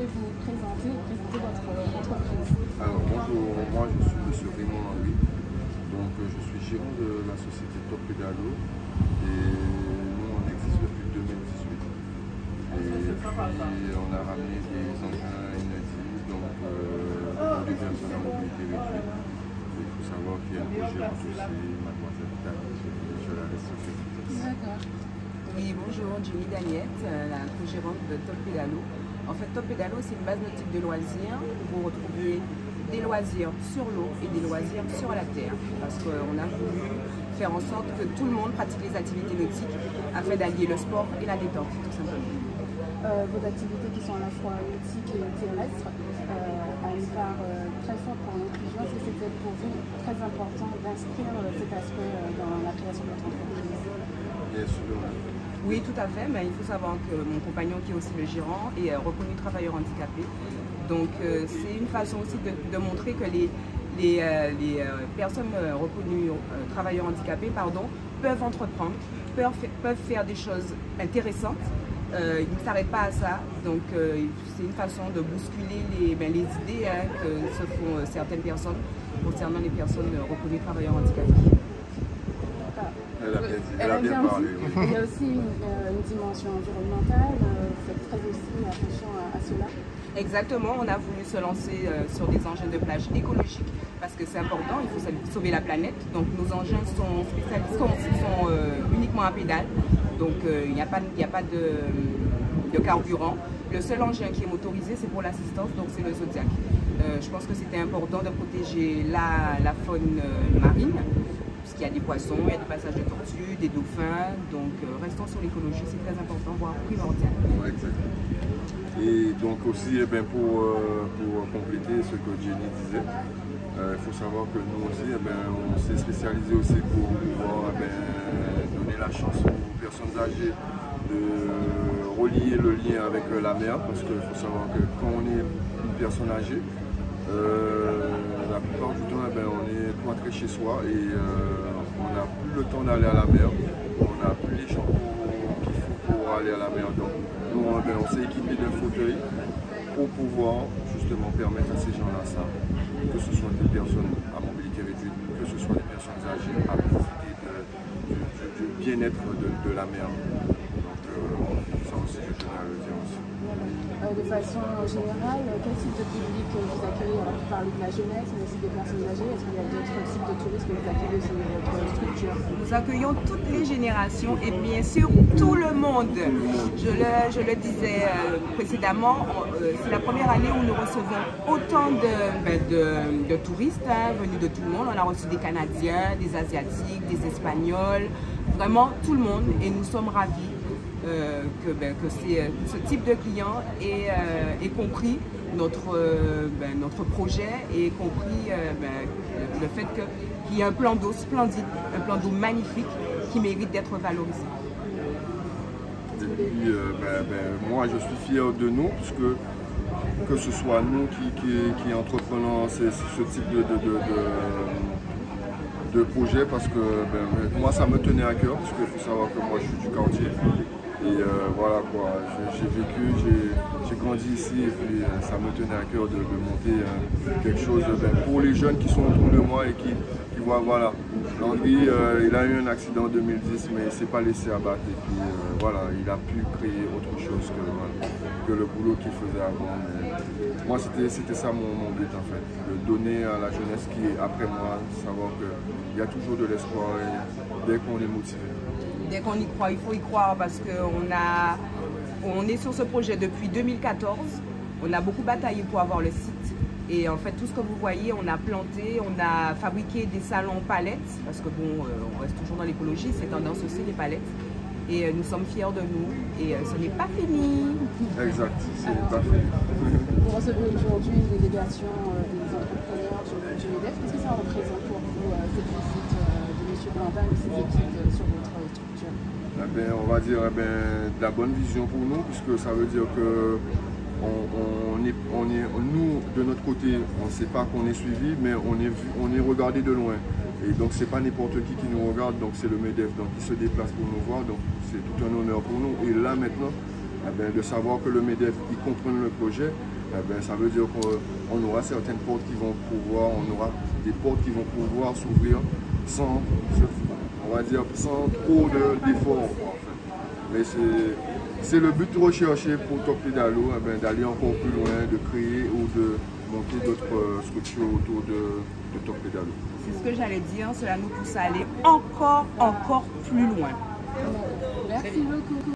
pouvez-vous présenter votre entreprise? Alors bonjour, moi je suis monsieur Raymond Henry, donc je suis gérant de la société Top Pedalo et nous on existe depuis 2018. Et puis on a ramené des engins inédits, donc pour des personnes à mobilité réduite. Il faut savoir qu'il y a un co-gérant aussi, mademoiselle Daniel, je la laisse se présenter. D'accord. Oui, bonjour, Jenny Daniette, la co-gérante de Top Pedalo. En fait, Top Pedalo, c'est une base nautique de loisirs où vous retrouvez des loisirs sur l'eau et des loisirs sur la terre. Parce qu'on a voulu faire en sorte que tout le monde pratique les activités nautiques afin d'allier le sport et la détente, tout simplement. Vos activités qui sont à la fois nautiques et terrestres a une part très forte pour l'inclusion. Est-ce que c'était pour vous très important d'inscrire cet aspect dans la création de votre entreprise? Bien sûr. Oui, tout à fait, mais il faut savoir que mon compagnon, qui est aussi le gérant, est reconnu travailleur handicapé. Donc c'est une façon aussi de montrer que les personnes reconnues travailleurs handicapés peuvent entreprendre, peuvent faire des choses intéressantes. Ils ne s'arrêtent pas à ça, donc c'est une façon de bousculer les idées que se font certaines personnes concernant les personnes reconnues travailleurs handicapés. Elle a bien parlé. Il y a aussi une dimension environnementale, vous faites très aussi attention à cela. Exactement, on a voulu se lancer sur des engins de plage écologiques parce que c'est important, il faut sauver la planète. Donc nos engins sont uniquement à pédale, donc il n'y a pas de carburant. Le seul engin qui est motorisé, c'est pour l'assistance, donc c'est le Zodiac. Je pense que c'était important de protéger la faune marine. Parce qu'il y a des poissons, il y a des passages de tortues, des dauphins, donc restons sur l'écologie, c'est très important, voire primordial. Ouais, exactement. Et donc aussi, pour compléter ce que Jenny disait, il faut savoir que nous aussi, on s'est spécialisé aussi pour pouvoir donner la chance aux personnes âgées de relier le lien avec la mer, parce qu'il faut savoir que quand on est une personne âgée, la plupart du temps, on est cloîtré chez soi et on n'a plus le temps d'aller à la mer, on n'a plus les gens qu'il faut pour aller à la mer. Donc nous, on s'est équipé d'un fauteuil pour pouvoir justement permettre à ces gens-là ça, que ce soit des personnes à mobilité réduite, que ce soit des personnes âgées, à profiter du bien-être de la mer. Donc ça aussi, je tenais à le dire aussi. De façon générale, quel type de public vous accueillez? Alors, vous parlez de la jeunesse, mais aussi des personnes âgées. Est-ce qu'il y a d'autres types de touristes que vous accueillez aussi dans votre structure? Nous accueillons toutes les générations et bien sûr tout le monde. Je le disais précédemment, c'est la première année où nous recevons autant de touristes venus de tout le monde. On a reçu des Canadiens, des Asiatiques, des Espagnols, vraiment tout le monde, et nous sommes ravis que ce type de client ait compris notre projet et compris le fait qu'il y a un plan d'eau splendide, un plan d'eau magnifique qui mérite d'être valorisé. Et puis, moi je suis fier de nous, puisque que ce soit nous qui entreprenons ce type de projet, parce que moi ça me tenait à cœur, parce qu'il faut savoir que moi je suis du quartier. Et voilà quoi, j'ai vécu, j'ai grandi ici et puis ça me tenait à cœur de monter quelque chose pour les jeunes qui sont autour de moi et qui voient, voilà, Landry, il a eu un accident en 2010 mais il ne s'est pas laissé abattre et puis voilà, il a pu créer autre chose que le boulot qu'il faisait avant. Mais moi c'était ça mon but en fait, de donner à la jeunesse qui est après moi, savoir qu'il y a toujours de l'espoir dès qu'on est motivé. Dès qu'on y croit, il faut y croire parce qu'on est sur ce projet depuis 2014. On a beaucoup bataillé pour avoir le site. Et en fait, tout ce que vous voyez, on a planté, on a fabriqué des salons palettes. Parce que bon, on reste toujours dans l'écologie, c'est tendance aussi les palettes. Et nous sommes fiers de nous. Et ce n'est pas fini. Exact, c'est pas fini. Vous recevez aujourd'hui une délégation des entrepreneurs du MEDEF. Qu'est-ce que ça représente pour vous, cette visite de M. Blandin et ses équipes sur votre structure? On va dire de la bonne vision pour nous, puisque ça veut dire que nous, de notre côté, on ne sait pas qu'on est suivi, mais on est regardé de loin. Et donc c'est pas n'importe qui nous regarde, donc c'est le MEDEF, donc il se déplace pour nous voir, donc c'est tout un honneur pour nous. Et là maintenant, de savoir que le MEDEF, il comprend le projet, ça veut dire qu'on aura certaines portes qui vont pouvoir, on aura des portes qui vont pouvoir s'ouvrir sans, on va dire, sans trop d'efforts. Mais c'est le but recherché pour Top Pédalo, d'aller encore plus loin, de créer ou de monter d'autres structures autour de Top Pédalo. C'est ce que j'allais dire, cela nous pousse à aller encore plus loin. Merci beaucoup.